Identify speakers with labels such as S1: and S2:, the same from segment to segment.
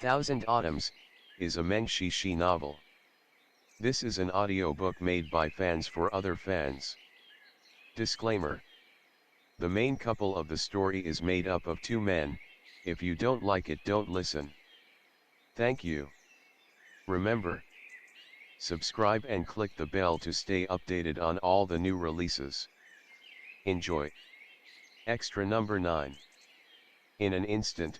S1: Thousand Autumns, is a Meng Xi Shi novel. This is an audiobook made by fans for other fans. Disclaimer. The main couple of the story is made up of two men. If you don't like it, don't listen. Thank you. Remember, subscribe and click the bell to stay updated on all the new releases. Enjoy. Extra number 9. In an instant,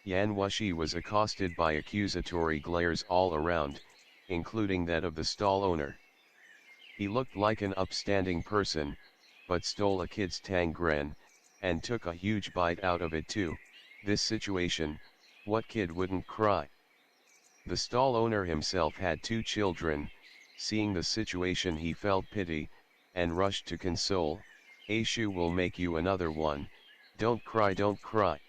S1: Wushi was accosted by accusatory glares all around, including that of the stall owner. He looked like an upstanding person, but stole a kid's tangren, and took a huge bite out of it too. This situation, what kid wouldn't cry? The stall owner himself had 2 children. Seeing the situation, he felt pity, and rushed to console. "Shu will make you another one, don't cry, don't cry."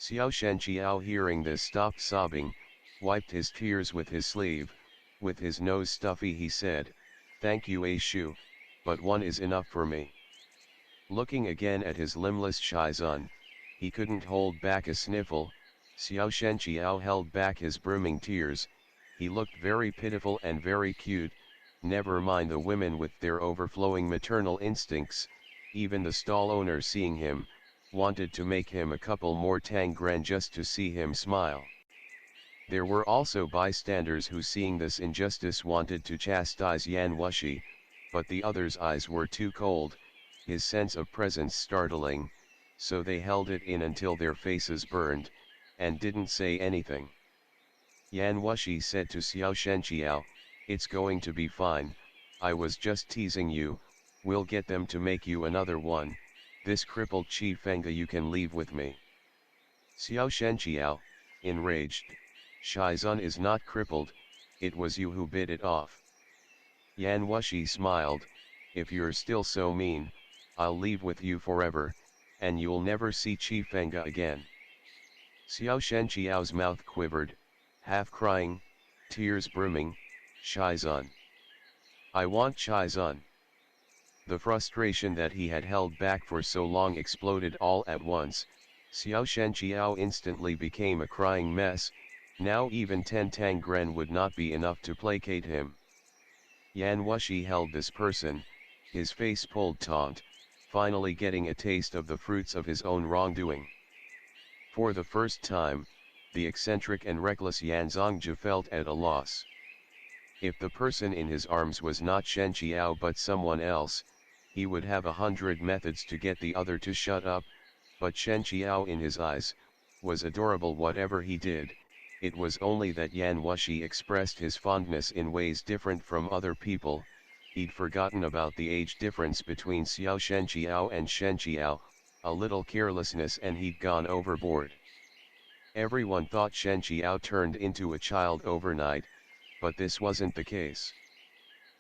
S1: Shen Qiao, hearing this, stopped sobbing, wiped his tears with his sleeve. With his nose stuffy, he said, "Thank you, Shu, but one is enough for me." Looking again at his limbless Shizun, he couldn't hold back a sniffle. Shen Qiao held back his brimming tears. He looked very pitiful and very cute. Never mind the women with their overflowing maternal instincts. Even the stall owner, seeing him, wanted to make him a couple more tangren just to see him smile. There were also bystanders who, seeing this injustice, wanted to chastise Wushi, but the others' eyes were too cold, his sense of presence startling, so they held it in until their faces burned, and didn't say anything. Wushi said to Shen Qiao, "It's going to be fine, I was just teasing you, we'll get them to make you another one. This crippled Chi Fenga you can leave with me." Shen Qiao, enraged, "Shizun is not crippled, it was you who bit it off." Wushi smiled, "If you're still so mean, I'll leave with you forever, and you'll never see Chi Fenga again." Shen Qiao's mouth quivered, half crying, tears brimming, "Shizun. I want Shizun." The frustration that he had held back for so long exploded all at once. Shen Qiao instantly became a crying mess. Now even 10 tangren would not be enough to placate him. Wushi held this person, his face pulled taut, finally getting a taste of the fruits of his own wrongdoing. For the first time, the eccentric and reckless Zongji felt at a loss. If the person in his arms was not Shen Qiao but someone else, he would have 100 methods to get the other to shut up, but Shen Qiao, in his eyes, was adorable whatever he did. It was only that Wushi expressed his fondness in ways different from other people. He'd forgotten about the age difference between Shen Qiao and Shen Qiao, a little carelessness, and he'd gone overboard. Everyone thought Shen Qiao turned into a child overnight, but this wasn't the case.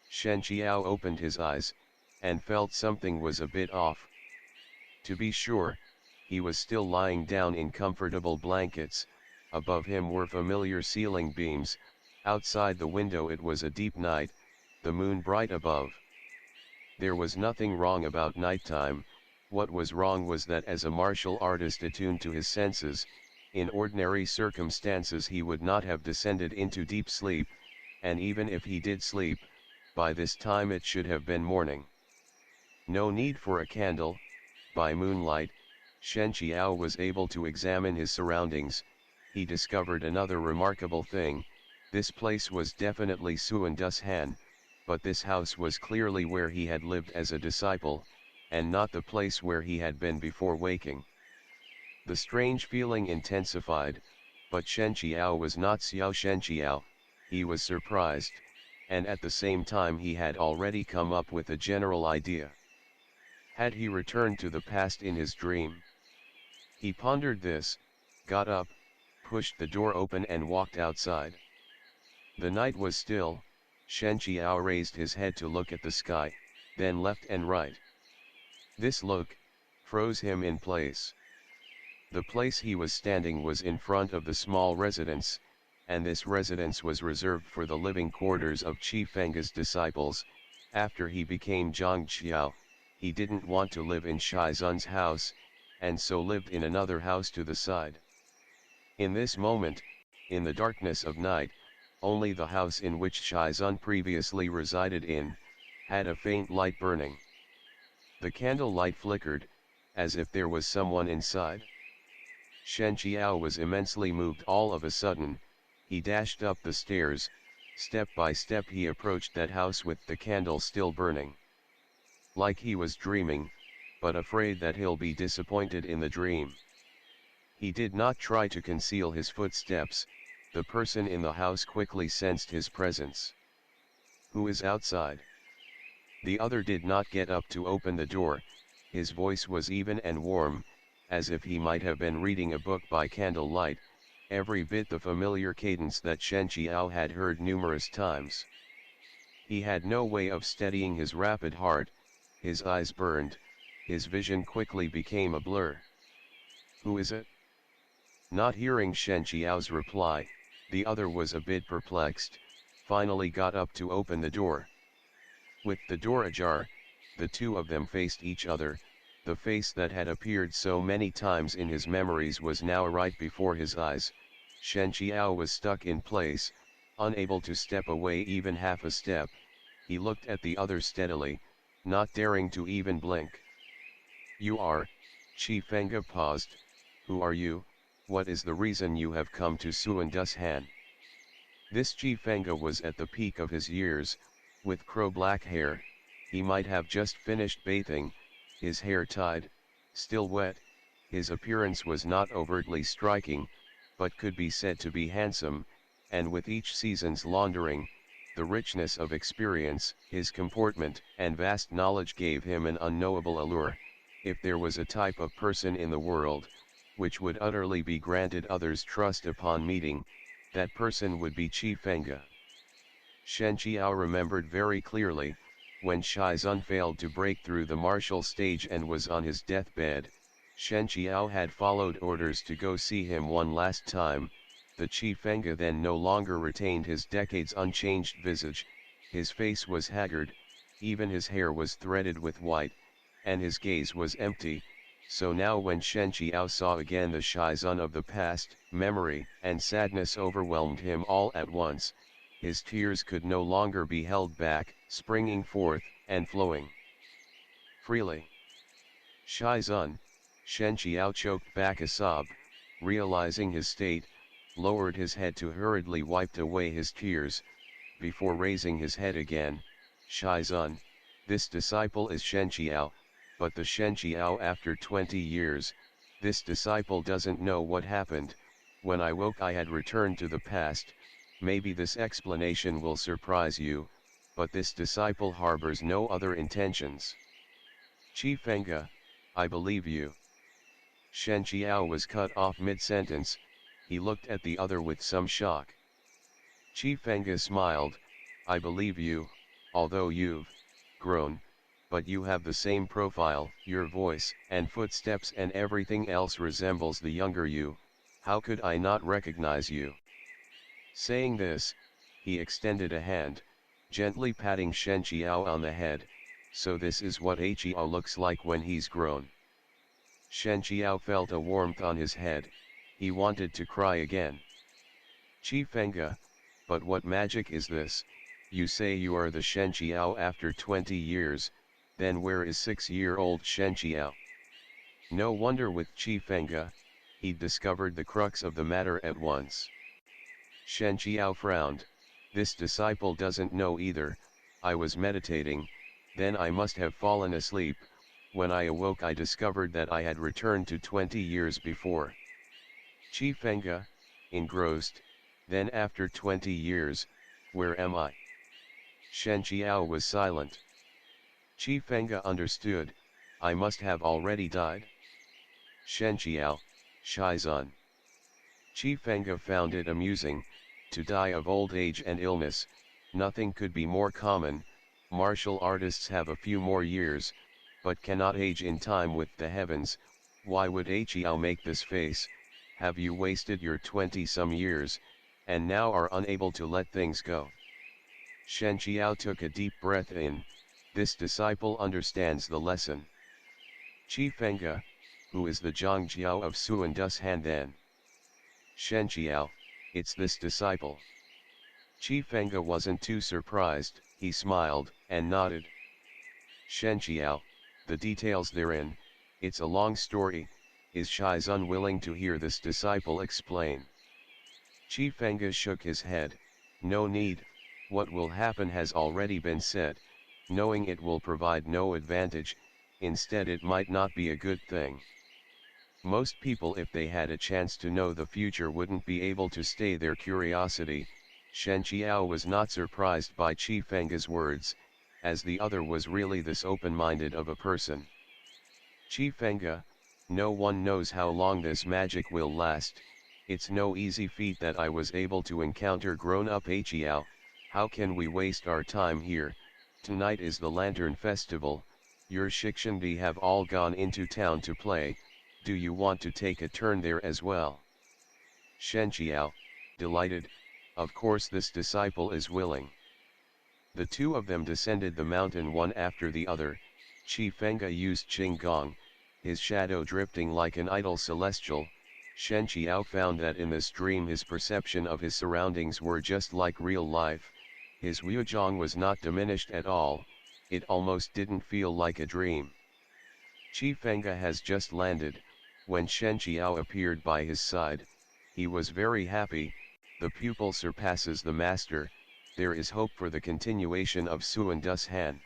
S1: Shen Qiao opened his eyes, and felt something was a bit off. To be sure, he was still lying down in comfortable blankets. Above him were familiar ceiling beams. Outside the window it was a deep night, the moon bright above. There was nothing wrong about nighttime. What was wrong was that as a martial artist attuned to his senses, in ordinary circumstances he would not have descended into deep sleep, and even if he did sleep, by this time it should have been morning. No need for a candle. By moonlight, Shen Qiao was able to examine his surroundings. He discovered another remarkable thing. This place was definitely Xuandu's Han, but this house was clearly where he had lived as a disciple, and not the place where he had been before waking. The strange feeling intensified, but Shen Qiao was not Shen Qiao. He was surprised, and at the same time he had already come up with a general idea. Had he returned to the past in his dream? He pondered this, got up, pushed the door open and walked outside. The night was still. Shen Qiao raised his head to look at the sky, then left and right. This look froze him in place. The place he was standing was in front of the small residence, and this residence was reserved for the living quarters of Chi Fenga's disciples. After he became Zongjiao, he didn't want to live in Shizun's house, and so lived in another house to the side. In this moment, In the darkness of night, only the house in which Shizun previously resided in, had a faint light burning. The candle light flickered, as if there was someone inside. Shen Qiao was immensely moved all of a sudden. He dashed up the stairs. Step by step he approached that house with the candle still burning. Like he was dreaming, but afraid that he'll be disappointed in the dream. He did not try to conceal his footsteps. The person in the house quickly sensed his presence. "Who is outside?" The other did not get up to open the door. His voice was even and warm, as if he might have been reading a book by candlelight, every bit the familiar cadence that Shen Qiao had heard numerous times. He had no way of steadying his rapid heart, his eyes burned, his vision quickly became a blur. "Who is it?" Not hearing Shen Qiao's reply, the other was a bit perplexed, finally got up to open the door. With the door ajar, the two of them faced each other. The face that had appeared so many times in his memories was now right before his eyes. Shen Qiao was stuck in place, unable to step away even half a step. He looked at the other steadily, not daring to even blink. "You are," Qi Fengge paused. "Who are you? What is the reason you have come to Xuandu's Han?" This Qi Fengge was at the peak of his years, with crow-black hair. He might have just finished bathing, his hair tied, still wet. His appearance was not overtly striking, but could be said to be handsome, and with each season's laundering, the richness of experience, his comportment, and vast knowledge gave him an unknowable allure. If there was a type of person in the world, which would utterly be granted others' trust upon meeting, that person would be Qi Fengge. Shen Qiao remembered very clearly, when Shizun failed to break through the martial stage and was on his deathbed, Shen Qiao had followed orders to go see him one last time. The Qi Fengge then no longer retained his decades unchanged visage, his face was haggard, even his hair was threaded with white, and his gaze was empty. So now when Shen Qiao saw again the Shizun of the past, memory and sadness overwhelmed him all at once. His tears could no longer be held back, springing forth, and flowing freely. "Shizun," Shen Qiao choked back a sob, realizing his state, lowered his head to hurriedly wipe away his tears, before raising his head again. "Shizun, this disciple is Shen Qiao. But the Shen Qiao after 20 years, this disciple doesn't know what happened. When I woke I had returned to the past. Maybe this explanation will surprise you, but this disciple harbors no other intentions." "Qi Fengge, I believe you." Shen Qiao was cut off mid-sentence. He looked at the other with some shock. Qi Fengge smiled. "I believe you, although you've grown. But you have the same profile, your voice and footsteps and everything else resembles the younger you. How could I not recognize you?" Saying this, he extended a hand, gently patting Shen Qiao on the head. "So this is what a Qiao looks like when he's grown." Shen Qiao felt a warmth on his head. He wanted to cry again. "Qi Fengge, but what magic is this? You say you are the Shen Qiao after 20 years. Then where is 6-year-old Shen Qiao?" No wonder with Qi Fengge, he'd discovered the crux of the matter at once. Shen Qiao frowned. "This disciple doesn't know either. I was meditating, then I must have fallen asleep. When I awoke I discovered that I had returned to 20 years before." Qi Fengge, engrossed, "Then after 20 years, where am I?" Shen Qiao was silent. Qi Fengge understood. "I must have already died." Shen Qiao, Shizun. Qi Fengge found it amusing, to die of old age and illness. Nothing could be more common. Martial artists have a few more years, but cannot age in time with the heavens. Why would a Qiao make this face? Have you wasted your 20-some years, and now are unable to let things go? Shen Qiao took a deep breath in. This disciple understands the lesson. Qi Fengge, who is the Zhangjiao of Xuandu's Han then? Shen Qiao, it's this disciple. Qi Fengge wasn't too surprised, he smiled, and nodded. Shen Qiao, the details therein, it's a long story, is Shizun willing to hear this disciple explain? Qi Fengge shook his head, no need, what will happen has already been said, knowing it will provide no advantage, instead it might not be a good thing. Most people if they had a chance to know the future wouldn't be able to stay their curiosity. Shen Qiao was not surprised by Qi Fengge's words, as the other was really this open-minded of a person. Qi Fengge, no one knows how long this magic will last, it's no easy feat that I was able to encounter grown-up Qiao, how can we waste our time here, tonight is the Lantern Festival, your Shixundi have all gone into town to play, do you want to take a turn there as well? Shen Qiao, delighted, of course this disciple is willing. The two of them descended the mountain one after the other, Qi Fengge used Qinggong, his shadow drifting like an idle celestial. Shen Qiao found that in this dream his perception of his surroundings were just like real life, his Wuzhong was not diminished at all, it almost didn't feel like a dream. Qi Fengge has just landed, when Shen Qiao appeared by his side, he was very happy, the pupil surpasses the master, there is hope for the continuation of Xuandu's Han.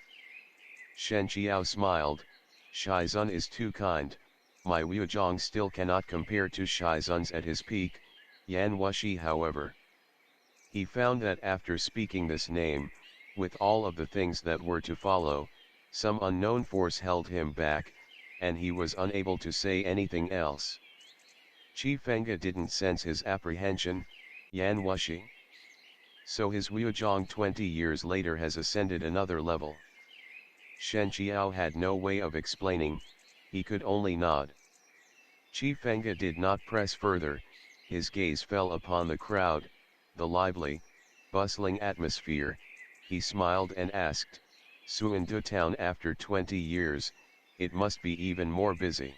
S1: Shen Qiao smiled, Shizun is too kind, my Wuzhong still cannot compare to Shizun's at his peak, Yan Wushi however. He found that after speaking this name, with all of the things that were to follow, some unknown force held him back, and he was unable to say anything else. Qi Fengge didn't sense his apprehension, Yan Wushi. So his Wuzhong 20 years later has ascended another level. Shen Qiao had no way of explaining, he could only nod. Qi Fengge did not press further, his gaze fell upon the crowd, the lively, bustling atmosphere, he smiled and asked, Xuandu town after 20 years, it must be even more busy.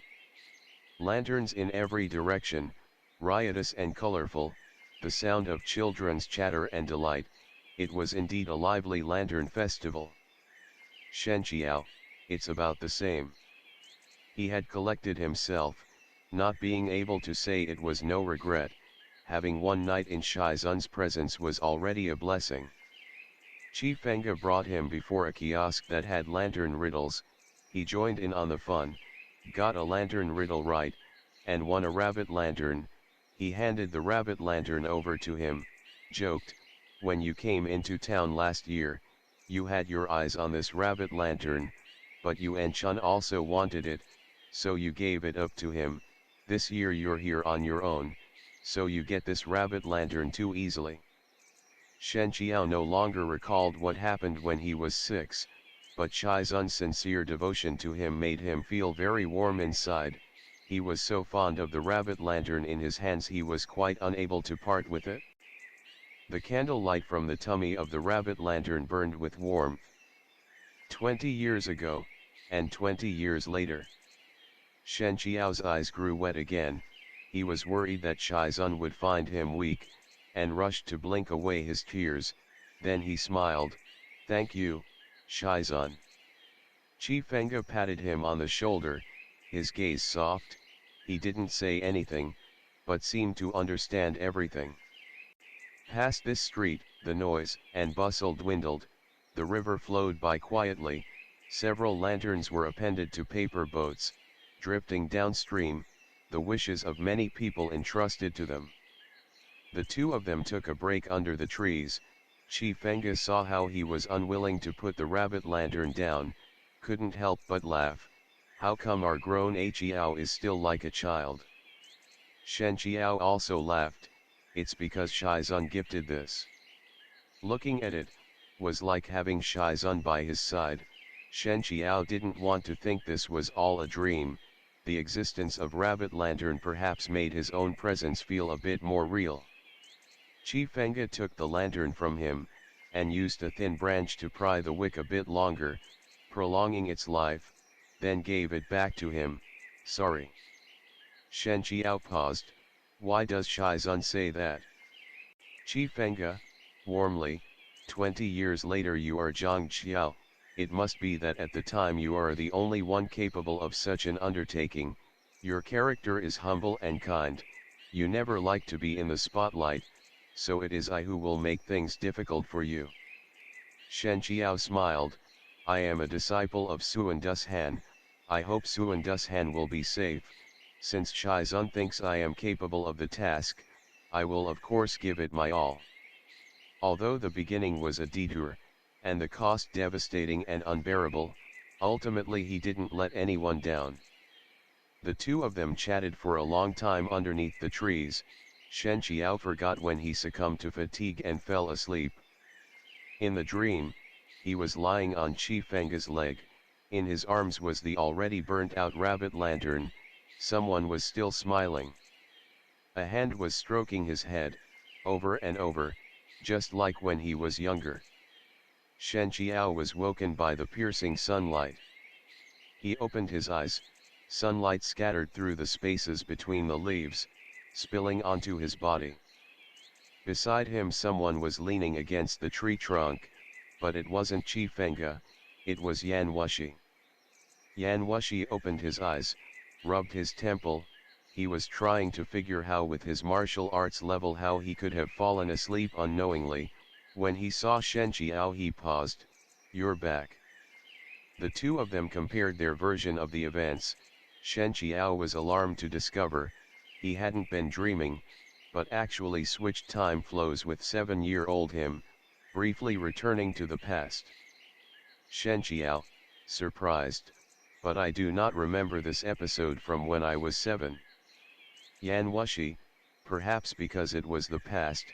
S1: Lanterns in every direction, riotous and colorful, the sound of children's chatter and delight, it was indeed a lively lantern festival. Shen Qiao, it's about the same. He had collected himself, not being able to say it was no regret, having one night in Shizun's presence was already a blessing. Qi Fengge brought him before a kiosk that had lantern riddles, he joined in on the fun, got a lantern riddle right, and won a rabbit lantern. He handed the rabbit lantern over to him, joked, when you came into town last year, you had your eyes on this rabbit lantern, but you and Chun also wanted it, so you gave it up to him, this year you're here on your own, so you get this rabbit lantern too easily. Shen Qiao no longer recalled what happened when he was 6, but Shizun's sincere devotion to him made him feel very warm inside, he was so fond of the rabbit lantern in his hands he was quite unable to part with it. The candle light from the tummy of the rabbit lantern burned with warmth. 20 years ago, and 20 years later. Shen Qiao's eyes grew wet again, he was worried that Shizun would find him weak, and rushed to blink away his tears, then he smiled, thank you, Shizun. Qi Fengge patted him on the shoulder, his gaze soft, he didn't say anything, but seemed to understand everything. Past this street, the noise and bustle dwindled, the river flowed by quietly, several lanterns were appended to paper boats, drifting downstream, the wishes of many people entrusted to them. The two of them took a break under the trees, Qi Fengge saw how he was unwilling to put the rabbit lantern down, couldn't help but laugh, how come our grown Qiao is still like a child? Shen Qiao also laughed, it's because Shizun gifted this. Looking at it, was like having Shizun by his side, Shen Qiao didn't want to think this was all a dream, the existence of rabbit lantern perhaps made his own presence feel a bit more real. Qi Fengge took the lantern from him, and used a thin branch to pry the wick a bit longer, prolonging its life, then gave it back to him, sorry. Shen Qiao paused, why does Shizun say that? Qi Fengge, warmly, 20 years later you are Zhang Qiao, it must be that at the time you are the only one capable of such an undertaking, your character is humble and kind, you never like to be in the spotlight, so it is I who will make things difficult for you. Shen Qiao smiled, I am a disciple of Suan Han, I hope Suan Han will be safe, since Shizun thinks I am capable of the task, I will of course give it my all. Although the beginning was a detour, and the cost devastating and unbearable, ultimately he didn't let anyone down. The two of them chatted for a long time underneath the trees. Shen Qiao forgot when he succumbed to fatigue and fell asleep. In the dream, he was lying on Qi Fengge's leg, in his arms was the already burnt out rabbit lantern, someone was still smiling. A hand was stroking his head, over and over, just like when he was younger. Shen Qiao was woken by the piercing sunlight. He opened his eyes, sunlight scattered through the spaces between the leaves, spilling onto his body. Beside him someone was leaning against the tree trunk, but it wasn't Qi Fengge, it was Yan Wushi. Yan Wushi opened his eyes, rubbed his temple, he was trying to figure how with his martial arts level how he could have fallen asleep unknowingly. When he saw Shen Qiao he paused, you're back. The two of them compared their version of the events. Shen Qiao was alarmed to discover, he hadn't been dreaming, but actually switched time flows with 7-year-old him, briefly returning to the past. Shen Qiao, surprised, but I do not remember this episode from when I was 7. Yan Wushi, perhaps because it was the past,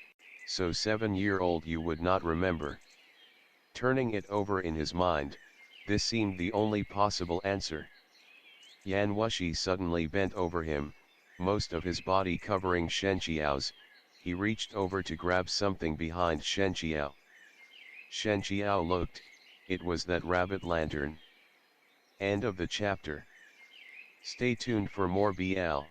S1: so 7-year-old you would not remember. Turning it over in his mind, this seemed the only possible answer. Yan Wushi suddenly bent over him, most of his body covering Shen Qiao's, he reached over to grab something behind Shen Qiao. Shen Qiao looked, it was that rabbit lantern. End of the chapter. Stay tuned for more BL.